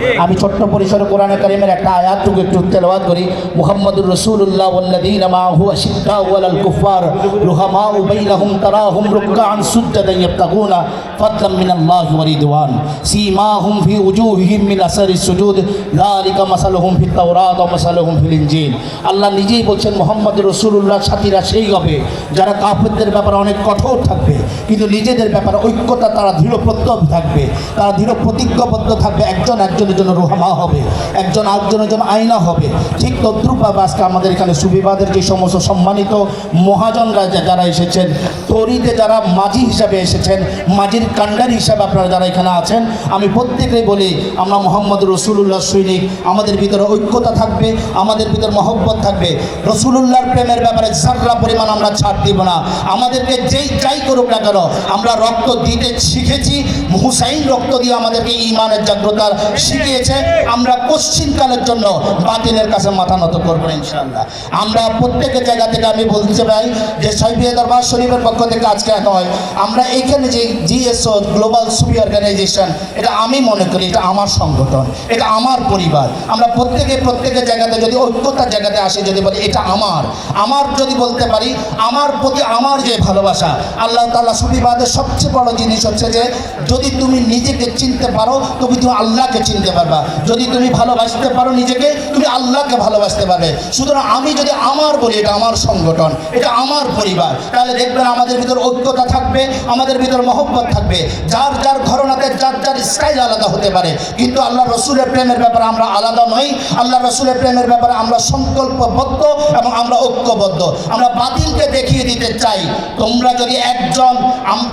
আমি ছোট্ট পরিসরে কোরআনে কারীমের একটা আয়াতটুকু একটু তেলাওয়াত করি। মুহাম্মাদুর রাসূলুল্লাহ ওয়াল্লাযীনা মাআহু আশিদ্দাউ আলাল কুফার রুহামাউ বাইনাহুম তারাহুম রুকআন সুজদান ইয়াবতাগুনা ফাদলাম মিনাল্লাহি ওয়া রিদওয়ান সীমাহুম ফি উজুহিহিম মিন আসারিস সুজুদ যালিকা মাসালুহুম ফিত তাওরাত ওয়া মাসালুহুম ফিল ইনজিল। আল্লাহ নিজেই বলছেন মুহাম্মাদুর রাসূলুল্লাহর সাথীরা সেই হবে যারা কাফেরদের ব্যাপারে অনেক কঠোর থাকবে, কিন্তু নিজেদের ব্যাপারে ঐক্যতা তারা দৃঢ়প্রত্যয় থাকবে, তারা দৃঢ় প্রতিজ্ঞাবদ্ধ থাকবে। একজন একজনের জন্য রুহামা হবে, একজন একজনের জন্য আয়না হবে। ঠিক তদ্রূপভাবে আজকে আমাদের এখানে সুবিবাদের যে সমস্ত সম্মানিত মহাজনরা যারা এসেছেন, তরিতে যারা মাঝি হিসাবে এসেছেন, মাঝির কান্ডারি হিসাবে আপনারা যারা এখানে আছেন, আমি প্রত্যেকেই বলি আমরা মুহাম্মদ রাসূলুল্লাহ সৈনিক। আমাদের ভিতরে ঐক্যতা থাকবে, আমাদের ভিতরে মহব্বত থাকবে। রাসূলুল্লাহর প্রেমের ব্যাপারে যারা পরিমাণ আমরা ছাড় দিব না। আমাদেরকে যেই যাই করুক না কেন, আমরা রক্ত দিতে শিখেছি। হুসাইন রক্ত দিয়ে আমাদেরকে ঈমানের জাগ্রতা শিখিয়েছে। আমরা পশ্চিমকালের জন্য বাতিলের কাছে মাথা নত করবো ইনশাআল্লাহ। আমরা প্রত্যেকের জায়গা থেকে আমি বলতে চাই যে সাইফিয়া দরবার শরীফের পক্ষ থেকে আজকে নয়, আমরা এইখানে যে জিএসও গ্লোবাল সুফি অর্গানাইজেশন, এটা আমি মনে করি এটা আমার সংগঠন, এটা আমার পরিবার। আমরা প্রত্যেকের জায়গাতে যদি ঐক্যতার জায়গাতে আসি, যদি বলি এটা আমার যদি বলতে পারি আমার প্রতি আমার যে ভালোবাসা, আল্লাহ তাআলা সুফিবাদের সবচেয়ে বড় জিনিস হচ্ছে যে যদি তুমি নিজেকে চিনতে পারো তবে তুমি আল্লাহকে চিনতে পারবা। যদি তুমি ভালোবাসতে পারো নিজেকে, তুমি আল্লাহকে ভালোবাসতে পারবে। সুতরাং আমি যদি আমার বলি এটা আমার সংগঠন, এটা আমার পরিবার, তাহলে দেখবেন আমাদের ভিতর ঐক্যতা থাকবে, আমাদের ভিতর মহব্বত থাকবে। যার যার ঘরনাতে যার যার স্টাইল আলাদা হতে পারে, কিন্তু আল্লাহ রসুলের প্রেমের ব্যাপারে আমরা আলাদা নই। আল্লাহ রসুলের প্রেমের ব্যাপারে আমরা সংকল্পবদ্ধ এবং আমরা ঐক্যবদ্ধ। আমরা বাতিলকে দেখিয়ে দিতে চাই তোমরা যদি একজন,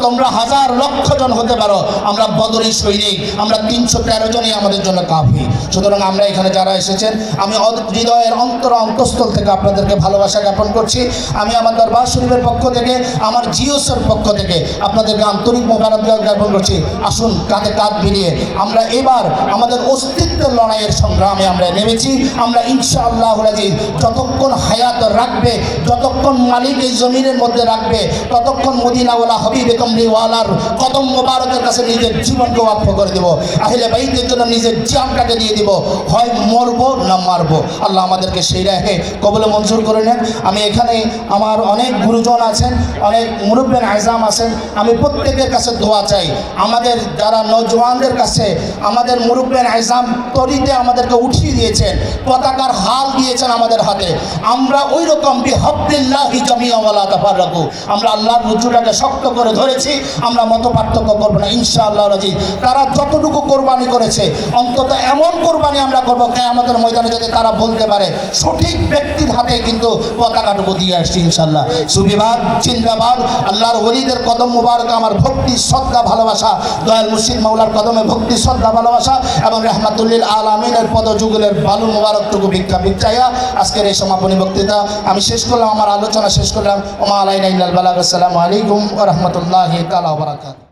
তোমরা হাজার লক্ষ জন হতে পারো, আমরা বদরি সৈনিক, আমরা 313 জনই আমাদের জন্য কাফি। সুতরাং আমরা এখানে যারা এসেছেন, আমি হৃদয়ের অন্তঃস্থল থেকে আপনাদেরকে ভালোবাসা জ্ঞাপন করছি। আমি আমার দরবার শরীফের পক্ষ থেকে, আমার জিওসের পক্ষ থেকে আপনাদেরকে আন্তরিক মোবারকবাদ জ্ঞাপন করছি। আসুন কাঁধে কাঁধ মিলিয়ে আমরা এবার আমাদের অস্তিত্বের লড়াইয়ের সংগ্রামে আমরা নেমেছি। আমরা ইনশাআল্লাহ রাজি যতক্ষণ হায়াত রাখবে, যতক্ষণ মালিক এই জমিনের মধ্যে রাখবে, ততক্ষণ মদিনাওয়ালা হাবিবে কমলিওয়ালার কদম মোবারকের কাছে নিজের জীবনকে ওয়াকফ করে দেব। আহলে বাইতের জন্য নিজের জানটাকে দিয়ে দিব, হয় মরবো না মারবো। আল্লাহ আমাদেরকে সেই রাহে কবলে মঞ্জুর করে নেন। আমি এখানে আমার অনেক গুরুজন আছেন, অনেক মুরব্বিয়ান আযম আছেন, আমি প্রত্যেকের কাছে দোয়া চাই। আমাদের যারা নওজওয়ানদের কাছে, আমাদের মুরব্বিয়ান আযম তরিতে আমাদেরকে উঠিয়ে দিয়েছেন, পতাকার হাল দিয়েছেন আমাদের হাতে। আমরা ওই রকম বিহাবলিল্লাহি জামিআ ওয়ালা তাফাররাকু, আমরা আল্লাহর রুজুটাকে শক্ত করে ধরেছি। আমরা মত পার্থক্য করবো না ইনশাআল্লাহ রাজি। তারা যতটুকু কোরবানি করেছে, অন্তত এমন কোরবানি আমরা করবো কিয়ামতের ময়দানে যাতে তারা বলতে পারে সঠিক ব্যক্তির হাতে কিন্তু পতাকাটুকু দিয়ে আসছি ইনশাআল্লাহ। সুবিবাদ জিন্দাবাদ। আল্লাহর ওলিদের কদম মুবারক আমার ভক্তি শ্রদ্ধা ভালোবাসা, দয়াল মুর্শিদ মাওলার কদমে ভক্তি শ্রদ্ধা ভালোবাসা এবং রাহমাতুল আলামিনের পদযুগলের বালু মুবারকটুকু ভিক্ষা চাইয়া আজকের এই সমাপনী বক্তৃতা আমি শেষ করলাম, আমার আলোচনা শেষ করলাম। ওমা আলাইনা ইল্লাল বালাগ। আসসালামু আলাইকুম ওয়া রাহমাতুল্লাহি তাআলা ওয়া বারাকাতুহু।